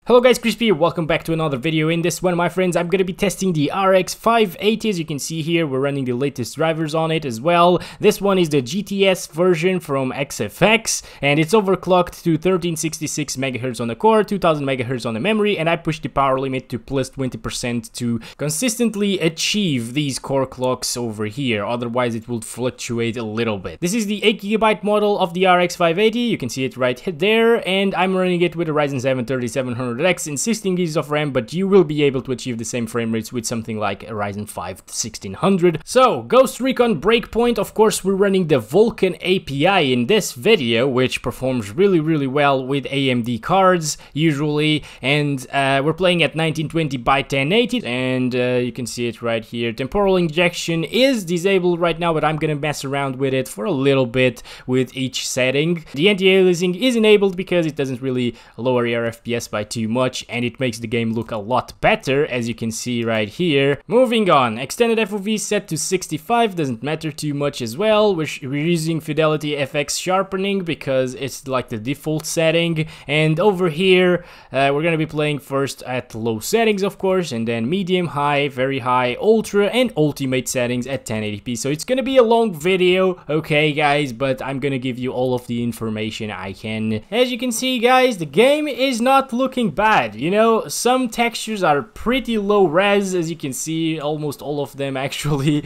Hello guys, Crispy, welcome back to another video. In this one, my friends, I'm gonna be testing the RX 580. As you can see here, we're running the latest drivers on it as well. This one is the GTS version from XFX, and it's overclocked to 1366 MHz on the core, 2000 MHz on the memory, and I pushed the power limit to plus 20% to consistently achieve these core clocks over here. Otherwise, it will fluctuate a little bit. This is the 8GB model of the RX 580. You can see it right there, and I'm running it with a Ryzen 7 3700X in 16 GB of RAM, but you will be able to achieve the same frame rates with something like a Ryzen 5 1600. So, Ghost Recon Breakpoint, of course, we're running the Vulkan API in this video, which performs really well with AMD cards, usually, and we're playing at 1920 by 1080, and you can see it right here. Temporal Injection is disabled right now, but I'm gonna mess around with it for a little bit with each setting. The anti-aliasing is enabled because it doesn't really lower your FPS by too much, and it makes the game look a lot better, as you can see right here. Moving on, extended FOV set to 65, doesn't matter too much as well. We're using Fidelity FX sharpening because it's like the default setting, and over here we're gonna be playing first at low settings, of course, and then medium, high, very high, ultra, and ultimate settings at 1080p. So it's gonna be a long video, okay guys, but I'm gonna give you all of the information I can. As you can see guys, the game is not looking bad, you know. Some textures are pretty low res, as you can see, almost all of them actually.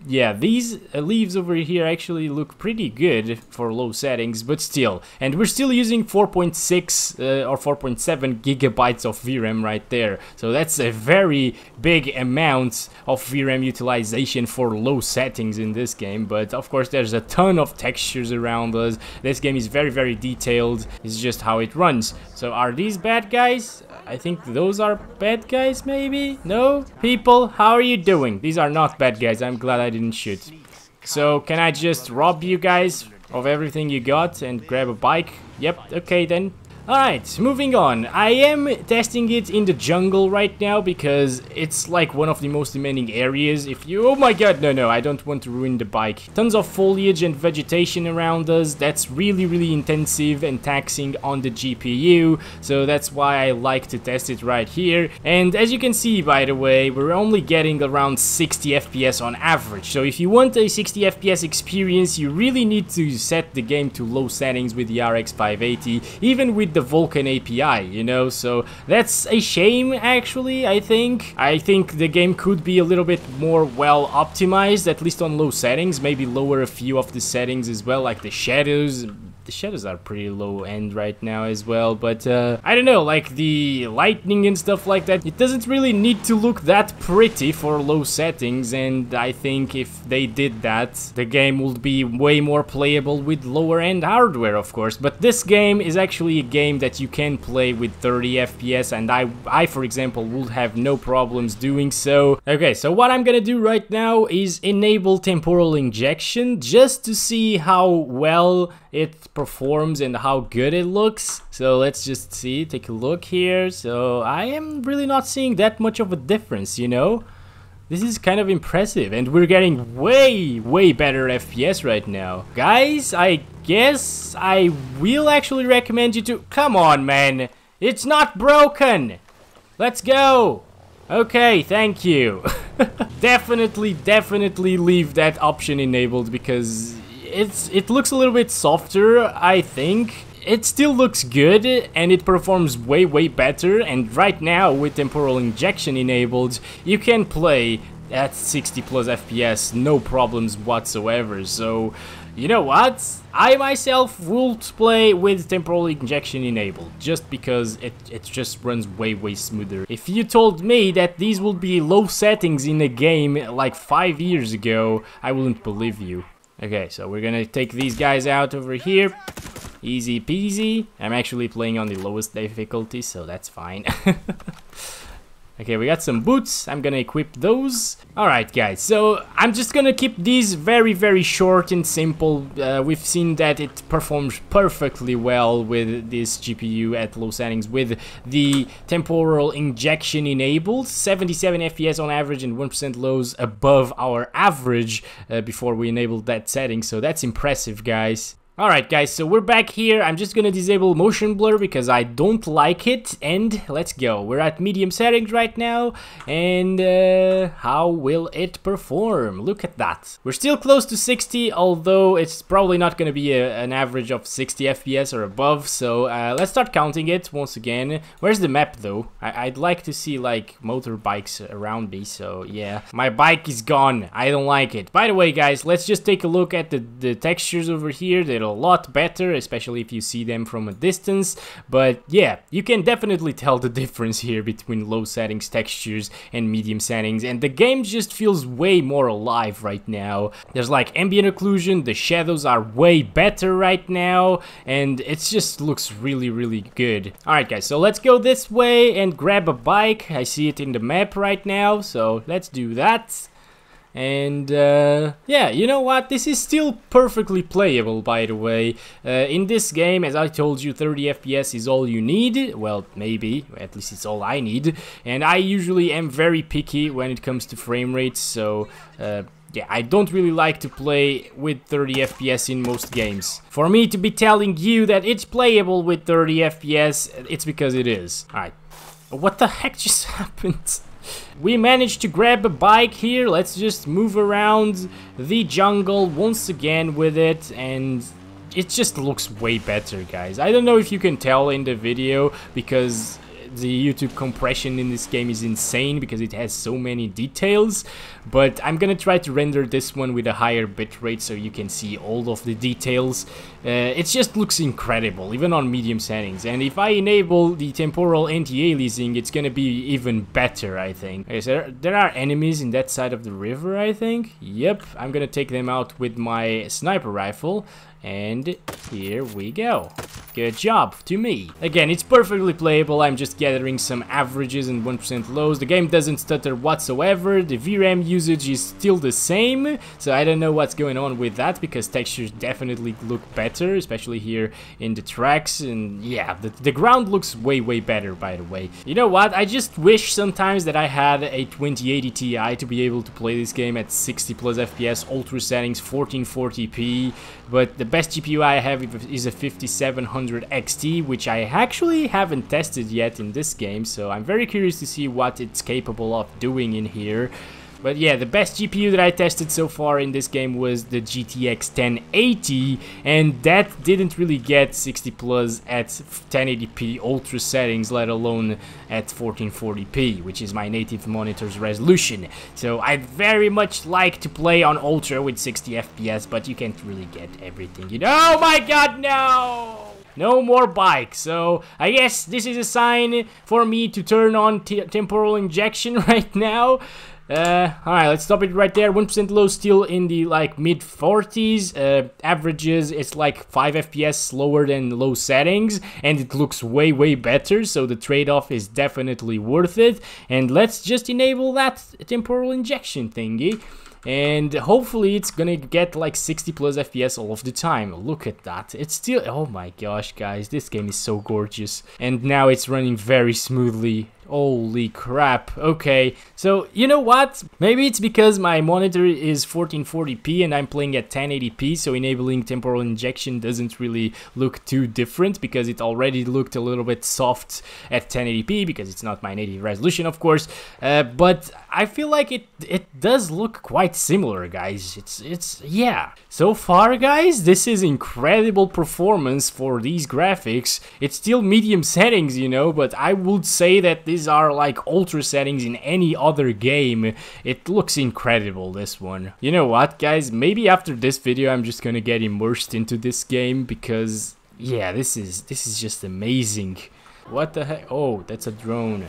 Yeah, these leaves over here actually look pretty good for low settings, but still. And we're still using 4.6 or 4.7 gigabytes of VRAM right there, so that's a very big amount of VRAM utilization for low settings in this game. But of course there's a ton of textures around us. This game is very detailed. It's just how it runs. So are these bad guys? I think those are bad guys, maybe? No? People, how are you doing? These are not bad guys. I'm glad I didn't shoot. So, can I just rob you guys of everything you got and grab a bike? Yep, okay then. Alright, moving on. I am testing it in the jungle right now because it's like one of the most demanding areas. If you... Oh my god, no, I don't want to ruin the bike. Tons of foliage and vegetation around us. That's really intensive and taxing on the GPU. So that's why I like to test it right here. And as you can see, by the way, we're only getting around 60 FPS on average. So if you want a 60 FPS experience, you really need to set the game to low settings with the RX 580, even with the Vulkan API, you know. So that's a shame actually. I think the game could be a little bit more well optimized, at least on low settings. Maybe lower a few of the settings as well, like the shadows. The shadows are pretty low end right now as well, but I don't know, like the lightning and stuff like that, it doesn't really need to look that pretty for low settings, and I think if they did that, the game would be way more playable with lower end hardware, of course. But this game is actually a game that you can play with 30 FPS, and I for example would have no problems doing so. Okay, so what I'm gonna do right now is enable Temporal Injection just to see how well it performs and how good it looks. So let's just see, take a look here. So I am really not seeing that much of a difference, you know. This is kind of impressive, and we're getting way better FPS right now. Guys, I guess I will actually recommend you to... Come on, man. It's not broken. Let's go. Okay, thank you. Definitely leave that option enabled because it looks a little bit softer, I think. It still looks good and it performs way better, and right now with Temporal Injection enabled, you can play at 60 plus FPS, no problems whatsoever. So, you know what? I myself will play with Temporal Injection enabled, just because it just runs way smoother. If you told me that these would be low settings in a game like 5 years ago, I wouldn't believe you. Okay, so we're gonna take these guys out over here. Easy peasy. I'm actually playing on the lowest difficulty, so that's fine. Okay, we got some boots. I'm gonna equip those. Alright guys, so I'm just gonna keep these very short and simple. We've seen that it performs perfectly well with this GPU at low settings with the Temporal Injection enabled. 77 FPS on average and 1% lows above our average before we enabled that setting, so that's impressive guys. Alright guys, so we're back here. I'm just gonna disable motion blur because I don't like it, and let's go. We're at medium settings right now, and how will it perform? Look at that. We're still close to 60, although it's probably not gonna be an average of 60 FPS or above, so let's start counting it once again. Where's the map though? I'd like to see like motorbikes around me, so yeah. My bike is gone. I don't like it. By the way guys, let's just take a look at the textures over here. They're a lot better, especially if you see them from a distance, but yeah, you can definitely tell the difference here between low settings textures and medium settings, and the game just feels way more alive right now. There's like ambient occlusion, the shadows are way better right now, and it just looks really good. Alright guys, so let's go this way and grab a bike. I see it in the map right now, so let's do that. And yeah, you know what, this is still perfectly playable, by the way. In this game, as I told you, 30 FPS is all you need. Well, maybe, at least it's all I need. And I usually am very picky when it comes to frame rates, so yeah, I don't really like to play with 30 FPS in most games. For me to be telling you that it's playable with 30 FPS, it's because it is. Alright, what the heck just happened? We managed to grab a bike here. Let's just move around the jungle once again with it, and it just looks way better, guys. I don't know if you can tell in the video because the YouTube compression in this game is insane because it has so many details, but I'm gonna try to render this one with a higher bitrate so you can see all of the details. It just looks incredible, even on medium settings, and if I enable the temporal anti-aliasing, it's gonna be even better, I think. Okay, so there are enemies in that side of the river, I think. Yep, I'm gonna take them out with my sniper rifle. And here we go. Good job to me. Again, it's perfectly playable. I'm just gathering some averages and 1% lows. The game doesn't stutter whatsoever. The VRAM usage is still the same. So I don't know what's going on with that because textures definitely look better, especially here in the tracks. And yeah, the ground looks way better, by the way. You know what? I just wish sometimes that I had a 2080 Ti to be able to play this game at 60 plus FPS, ultra settings, 1440p. But the best GPU I have is a 5700 XT, which I actually haven't tested yet in this game, so I'm very curious to see what it's capable of doing in here. But yeah, the best GPU that I tested so far in this game was the GTX 1080, and that didn't really get 60 plus at 1080p ultra settings, let alone at 1440p, which is my native monitor's resolution. So I'd very much like to play on ultra with 60 FPS, but you can't really get everything, you know? Oh my god, no! No more bike, so I guess this is a sign for me to turn on temporal injection right now. Alright, let's stop it right there. 1% low, still in the like mid 40s. Averages, it's like 5 FPS slower than low settings, and it looks way better, so the trade-off is definitely worth it. And let's just enable that temporal injection thingy, and hopefully it's gonna get like 60 plus FPS all of the time. Look at that. It's still, oh my gosh guys, this game is so gorgeous, and now it's running very smoothly. Holy crap. Okay, so you know what? Maybe it's because my monitor is 1440p and I'm playing at 1080p, so enabling temporal injection doesn't really look too different because it already looked a little bit soft at 1080p because it's not my native resolution, of course. But I feel like it does look quite similar, guys. It's yeah. So far, guys, this is incredible performance for these graphics. It's still medium settings, you know, but I would say that these are like ultra settings in any other game. It looks incredible, this one. You know what, guys? Maybe after this video I'm just gonna get immersed into this game because yeah, this is just amazing. What the heck? Oh, that's a drone.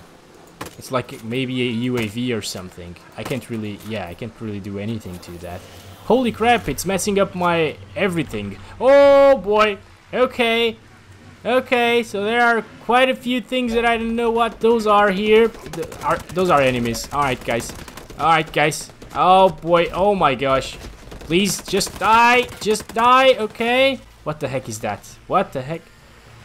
It's like maybe a UAV or something. I can't really do anything to that. Holy crap, it's messing up my everything. Oh boy. Okay. Okay, so there are quite a few things that I don't know what those are here. Those are enemies. Alright, guys. Alright, guys. Oh boy. Oh my gosh. Please, just die. Just die. Okay. What the heck is that? What the heck?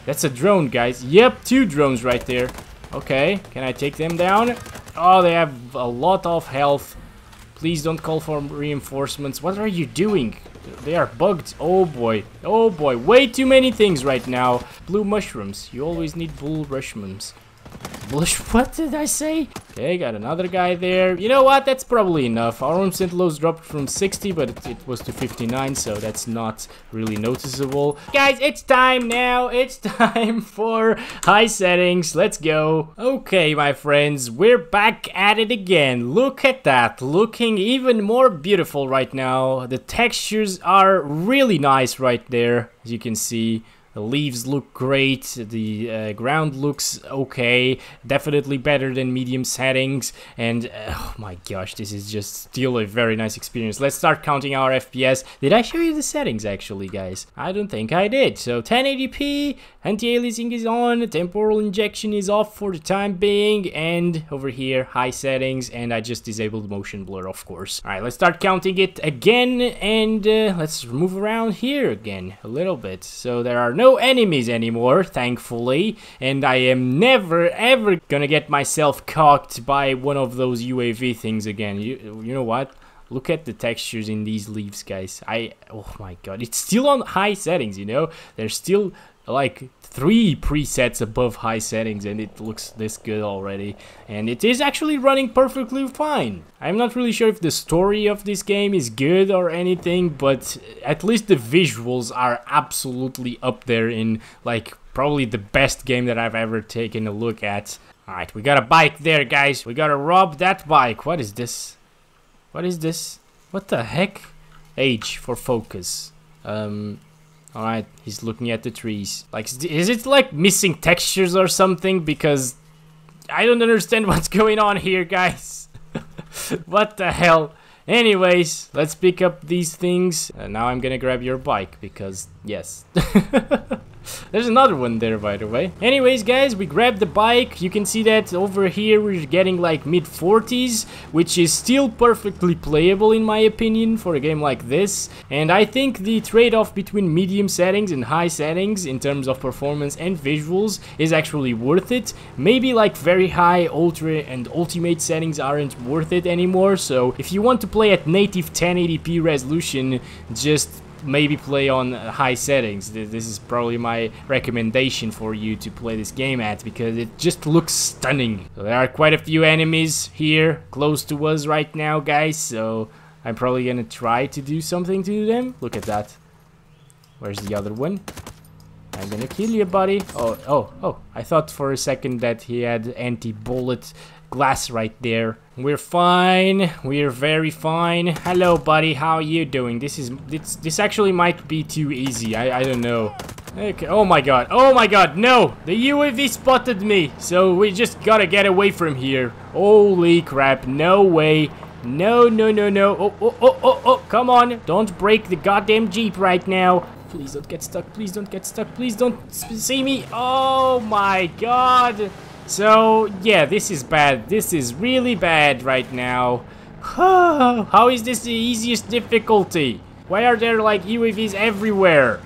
That's a drone, guys. Yep, 2 drones right there. Okay, can I take them down? Oh, they have a lot of health. Please don't call for reinforcements. What are you doing? They are bugged. Oh boy. Oh boy. Way too many things right now. Blue mushrooms. You always need blue mushrooms. What did I say? Okay, got another guy there. You know what? That's probably enough. Our own Sentinels dropped from 60, but it was to 59, so that's not really noticeable. Guys, it's time now. It's time for high settings. Let's go. Okay, my friends, we're back at it again. Look at that. Looking even more beautiful right now. The textures are really nice right there, as you can see. The leaves look great, the ground looks okay, definitely better than medium settings, and oh my gosh, this is just still a very nice experience. Let's start counting our FPS. Did I show you the settings actually, guys? I don't think I did. So 1080p, anti-aliasing is on, temporal injection is off for the time being, and over here, high settings, and I just disabled motion blur, of course. Alright, let's start counting it again, and let's move around here again a little bit. So there are no enemies anymore, thankfully, and I am never ever gonna get myself cocked by one of those UAV things again. You know what? Look at the textures in these leaves, guys. Oh my god, it's still on high settings, you know? There's still like 3 presets above high settings and it looks this good already, and it is actually running perfectly fine. I'm not really sure if the story of this game is good or anything, but at least the visuals are absolutely up there in like probably the best game that I've ever taken a look at. Alright, we got a bike there, guys. We gotta rob that bike. What is this? What is this? What the heck? H for focus. Alright, he's looking at the trees. Like, is it like missing textures or something? Because I don't understand what's going on here, guys. What the hell? Anyways, let's pick up these things. Now I'm gonna grab your bike because, yes. There's another one there, by the way. Anyways, guys, we grabbed the bike. You can see that over here we're getting like mid-40s, which is still perfectly playable in my opinion for a game like this. And I think the trade-off between medium settings and high settings in terms of performance and visuals is actually worth it. Maybe like very high, ultra and ultimate settings aren't worth it anymore. So if you want to play at native 1080p resolution, just maybe play on high settings. This is probably my recommendation for you to play this game at, because it just looks stunning. So there are quite a few enemies here close to us right now, guys, so I'm probably gonna try to do something to them. Look at that. Where's the other one? I'm gonna kill you, buddy. Oh, I thought for a second that he had anti-bullet glass right there. We're fine. We're very fine. Hello, buddy. How are you doing? This actually might be too easy. I don't know. Okay. Oh my god. Oh my god. No. The UAV spotted me. So we just gotta get away from here. Holy crap. No way. No. Oh. Come on. Don't break the goddamn Jeep right now. Please don't get stuck. Please don't get stuck. Please don't see me. Oh my god. So, yeah, this is bad. This is really bad right now. How is this the easiest difficulty? Why are there, like, UAVs everywhere?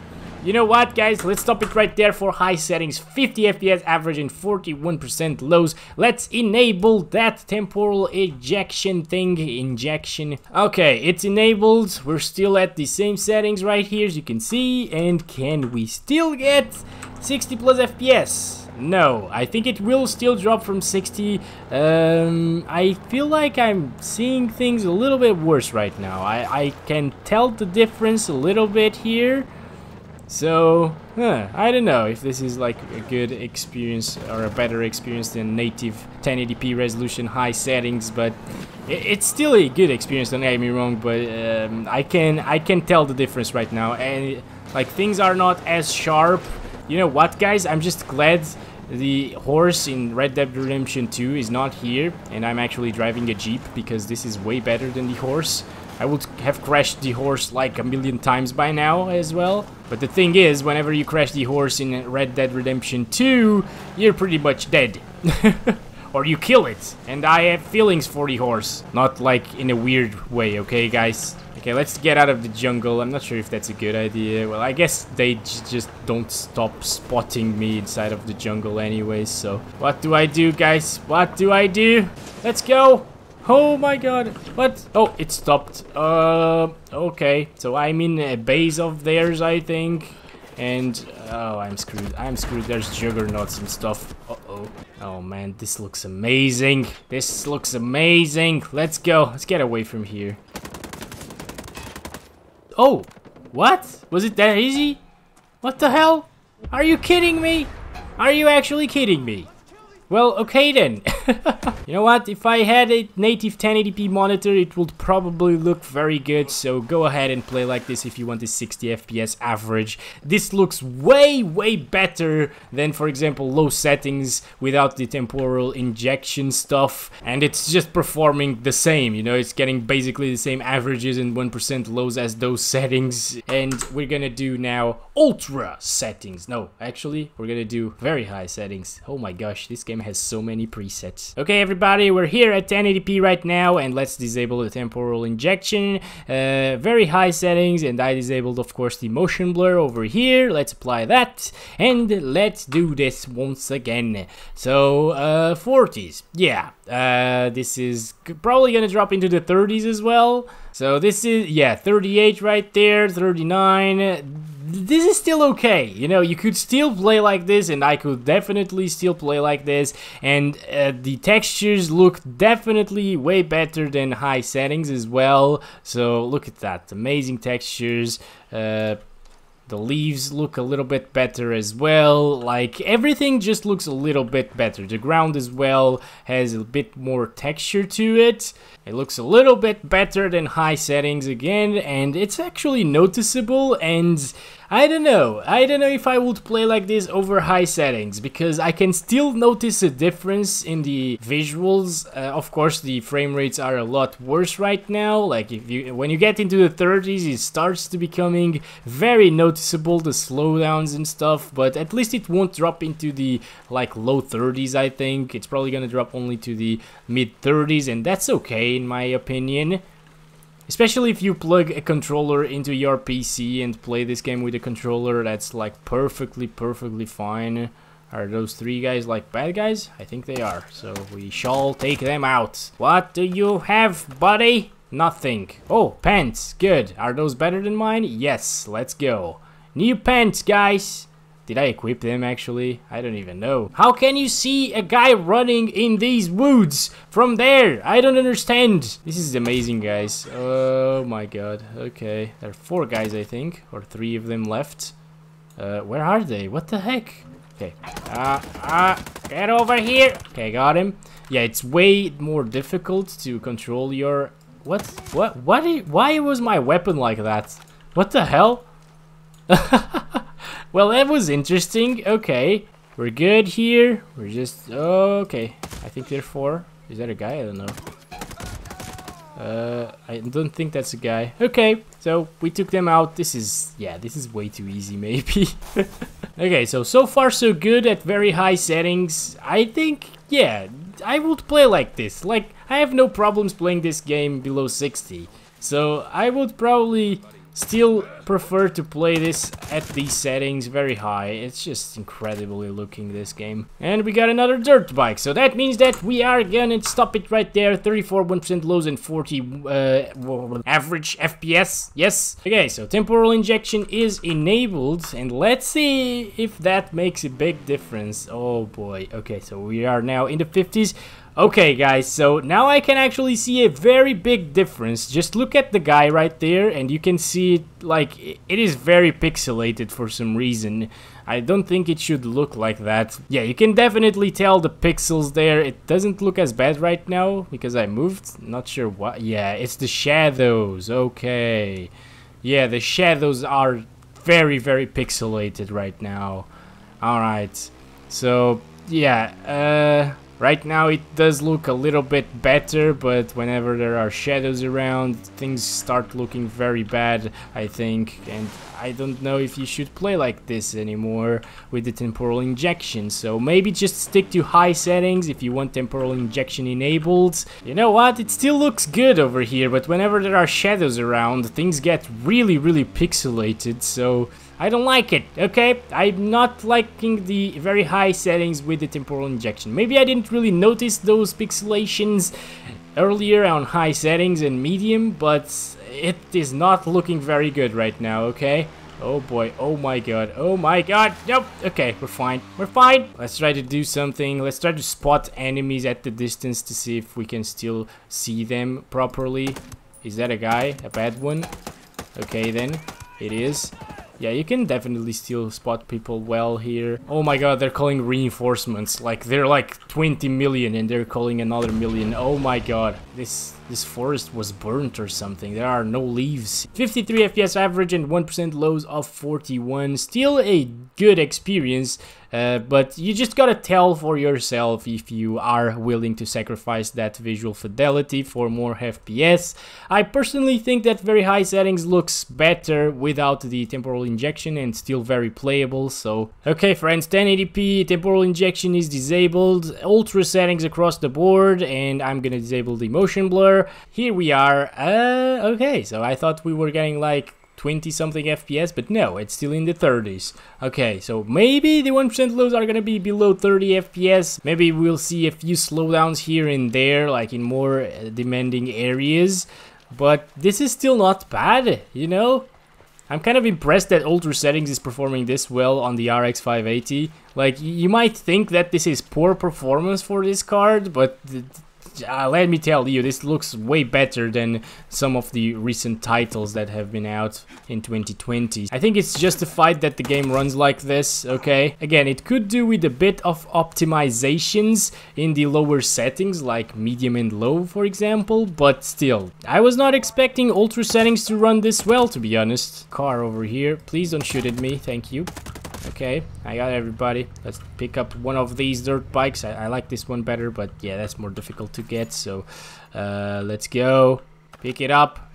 You know what, guys? Let's stop it right there for high settings. 50 FPS average and 41% lows. Let's enable that temporal injection thing. Okay, it's enabled. We're still at the same settings right here, as you can see. And can we still get 60 plus FPS? No, I think it will still drop from 60. I feel like I'm seeing things a little bit worse right now. I can tell the difference a little bit here. So, I don't know if this is like a good experience or a better experience than native 1080p resolution high settings, but it's still a good experience, don't get me wrong, but I can tell the difference right now, and like things are not as sharp. You know what, guys? I'm just glad the horse in Red Dead Redemption 2 is not here, and I'm actually driving a Jeep, because this is way better than the horse. I would have crashed the horse like a million times by now as well. But the thing is, whenever you crash the horse in Red Dead Redemption 2, you're pretty much dead. Or you kill it. And I have feelings for the horse. Not like in a weird way, okay, guys? Okay, let's get out of the jungle. I'm not sure if that's a good idea. Well, I guess they just don't stop spotting me inside of the jungle anyways. So, what do I do, guys? What do I do? Let's go! Oh my god. What? Oh, it stopped. Okay. So I'm in a base of theirs, I think. And, oh, I'm screwed. I'm screwed. There's juggernauts and stuff. Uh-oh. Oh, man, this looks amazing. This looks amazing. Let's go. Let's get away from here. Oh, what? Was it that easy? What the hell? Are you kidding me? Are you actually kidding me? Well, okay then. You know what? If I had a native 1080p monitor, it would probably look very good. So go ahead and play like this if you want a 60 FPS average. This looks way, way better than, for example, low settings without the temporal injection stuff. And it's just performing the same, you know, it's getting basically the same averages and 1% lows as those settings. And we're gonna do now ultra settings. No, actually, we're gonna do very high settings. Oh my gosh, this game has so many presets. Okay, everybody, we're here at 1080p right now, and let's disable the temporal injection. Very high settings, and I disabled, of course, the motion blur over here. Let's apply that, and let's do this once again. So, 40s. Yeah, this is probably gonna drop into the 30s as well. So this is, yeah, 38 right there, 39. This is still okay, you know, you could still play like this, and I could definitely still play like this, and the textures look definitely way better than high settings as well. So look at that, amazing textures. The leaves look a little bit better as well. Like, everything just looks a little bit better. The ground as well has a bit more texture to it. It looks a little bit better than high settings again, and it's actually noticeable. And I don't know if I would play like this over high settings, because I can still notice a difference in the visuals. Of course, the frame rates are a lot worse right now. Like, when you get into the 30s, it starts to becoming very noticeable, the slowdowns and stuff. But at least it won't drop into the like low 30s. I think it's probably gonna drop only to the mid 30s, and that's okay in my opinion. Especially if you plug a controller into your PC and play this game with a controller, that's like perfectly fine. Are those three guys like bad guys? I think they are, so we shall take them out. What do you have, buddy? Nothing. Oh, pants, good. Are those better than mine? Yes, let's go. New pants, guys. Did I equip them actually? I don't even know. How can you see a guy running in these woods from there? I don't understand. This is amazing, guys. Oh my god. Okay. There are 4 guys, I think. Or 3 of them left. Where are they? What the heck? Okay. Get over here. Okay, got him. Yeah, it's way more difficult to control your... What? Why was my weapon like that? What the hell? Well, that was interesting. Okay, we're good here. We're just... Oh, okay. I think there are 4. Is that a guy? I don't know. I don't think that's a guy. Okay, so we took them out. This is... Yeah, this is way too easy, maybe. Okay, so far so good at very high settings. I think, yeah, I would play like this. Like, I have no problems playing this game below 60. So I would probably... still prefer to play this at these settings very high. It's just incredibly looking, this game. And we got another dirt bike, so that means that we are gonna stop it right there. 34 1% lows and 40 average FPS. Yes. Okay, so temporal injection is enabled, and let's see if that makes a big difference. Oh boy. Okay, so we are now in the 50s. Okay, guys, so now I can actually see a very big difference. Just look at the guy right there, and you can see it, like, it is very pixelated for some reason. I don't think it should look like that. Yeah, you can definitely tell the pixels there. It doesn't look as bad right now because I moved. Not sure what. Yeah, it's the shadows. Okay. Yeah, the shadows are very pixelated right now. Alright. So, yeah, right now it does look a little bit better, but whenever there are shadows around, things start looking very bad, I think. And I don't know if you should play like this anymore with the temporal injection. So maybe just stick to high settings if you want temporal injection enabled. You know what? It still looks good over here, but whenever there are shadows around, things get really pixelated. So I don't like it, okay? I'm not liking the very high settings with the temporal injection. Maybe I didn't really notice those pixelations earlier on high settings and medium, but it is not looking very good right now, okay? Oh boy, oh my god, nope, okay, we're fine, Let's try to do something, let's try to spot enemies at the distance to see if we can still see them properly. Is that a guy? A bad one? Okay then, it is. Yeah, you can definitely still spot people well here. Oh my god, they're calling reinforcements. Like, they're like 20 million and they're calling another million. Oh my god. This forest was burnt or something. There are no leaves. 53 FPS average and 1% lows of 41. Still a good experience. But you just gotta tell for yourself if you are willing to sacrifice that visual fidelity for more FPS. I personally think that very high settings looks better without the temporal injection and still very playable. So okay friends, 1080p temporal injection is disabled, ultra settings across the board, and I'm gonna disable the motion blur. Here we are. Okay, so I thought we were getting like 20 something FPS, but no, it's still in the 30s. Okay, so maybe the 1% lows are gonna be below 30 FPS. Maybe we'll see a few slowdowns here and there, like in more demanding areas. But this is still not bad, you know? I'm kind of impressed that ultra settings is performing this well on the RX 580. Like, you might think that this is poor performance for this card, but let me tell you, this looks way better than some of the recent titles that have been out in 2020. I think it's justified that the game runs like this, okay? Again, it could do with a bit of optimizations in the lower settings, like medium and low, for example, but still. I was not expecting ultra settings to run this well, to be honest. Car over here, please don't shoot at me, thank you. Okay, I got everybody. Let's pick up one of these dirt bikes. I like this one better, but yeah, that's more difficult to get. So let's go. Pick it up.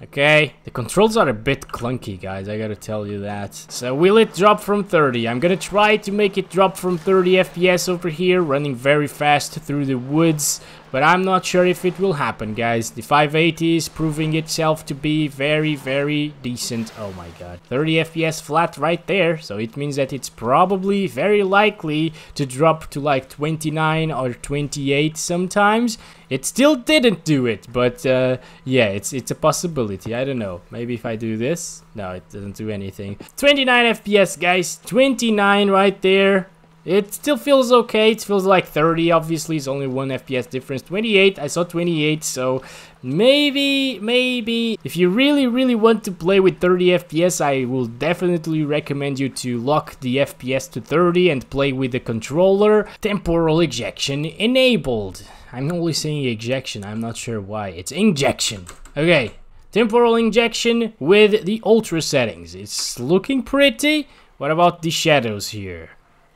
Okay, the controls are a bit clunky, guys, I gotta tell you that. So will it drop from 30? I'm gonna try to make it drop from 30 FPS over here, running very fast through the woods, but I'm not sure if it will happen, guys. The 580 is proving itself to be very, very decent. Oh my god. 30 FPS flat right there, so it means that it's probably very likely to drop to like 29 or 28 sometimes. It still didn't do it, but yeah, it's a possibility. I don't know. Maybe if I do this. No, it doesn't do anything. 29 FPS, guys. 29 right there. It still feels okay. It feels like 30. Obviously, it's only 1 FPS difference. 28. I saw 28, so maybe if you really want to play with 30 FPS, I will definitely recommend you to lock the FPS to 30 and play with the controller. Temporal injection enabled. I'm only saying ejection, I'm not sure why. It's injection. Okay, temporal injection with the ultra settings. It's looking pretty. What about the shadows here?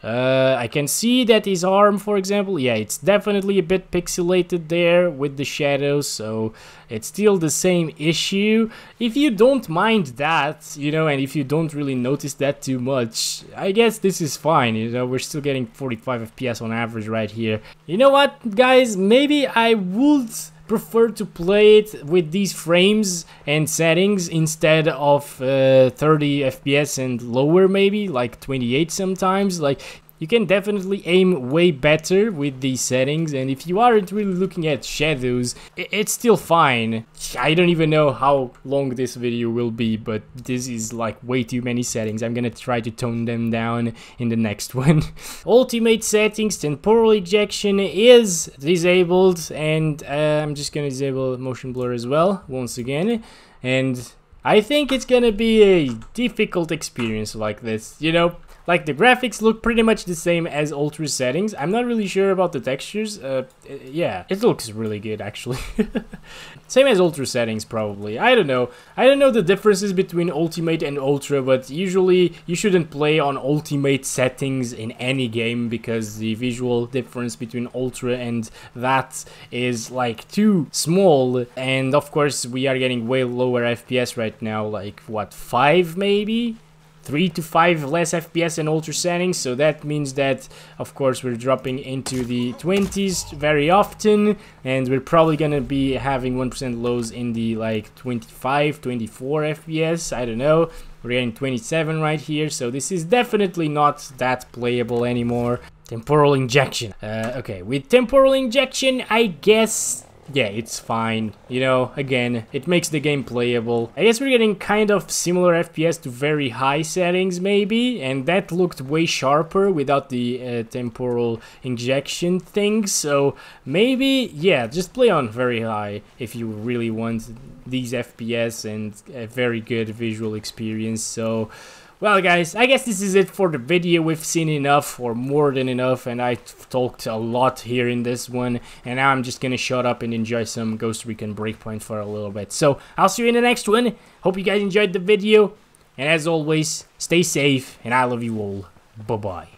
I can see that his arm, for example, yeah, it's definitely a bit pixelated there with the shadows, so it's still the same issue. If you don't mind that, you know, and if you don't really notice that too much, I guess this is fine, you know, we're still getting 45 FPS on average right here. You know what, guys, maybe I would prefer to play it with these frames and settings instead of 30 FPS and lower, maybe like 28 sometimes. Like, you can definitely aim way better with these settings, and if you aren't really looking at shadows, it's still fine. I don't even know how long this video will be, but this is like way too many settings. I'm gonna try to tone them down in the next one. Ultimate settings, temporal injection is disabled, and I'm just gonna disable motion blur as well once again, and I think it's gonna be a difficult experience like this, you know. Like, the graphics look pretty much the same as ultra settings. I'm not really sure about the textures. Yeah, it looks really good actually. Same as ultra settings probably. I don't know. I don't know the differences between ultimate and ultra, but usually you shouldn't play on ultimate settings in any game because the visual difference between ultra and that is like too small. And of course we are getting way lower FPS right now, like what, 5 maybe? 3 to 5 less FPS in ultra settings, so that means that of course we're dropping into the 20s very often, and we're probably gonna be having 1% lows in the like 25, 24 FPS, I don't know. We're getting 27 right here, so this is definitely not that playable anymore. Temporal injection. Okay, with temporal injection, I guess, yeah, it's fine. You know, again, it makes the game playable. I guess we're getting kind of similar FPS to very high settings, maybe, and that looked way sharper without the temporal injection thing. So maybe, yeah, just play on very high if you really want these FPS and a very good visual experience. So, well guys, I guess this is it for the video. We've seen enough, or more than enough, and I talked a lot here in this one, and now I'm just gonna shut up and enjoy some Ghost Recon Breakpoint for a little bit. So I'll see you in the next one. Hope you guys enjoyed the video, and as always, stay safe, and I love you all. Bye bye.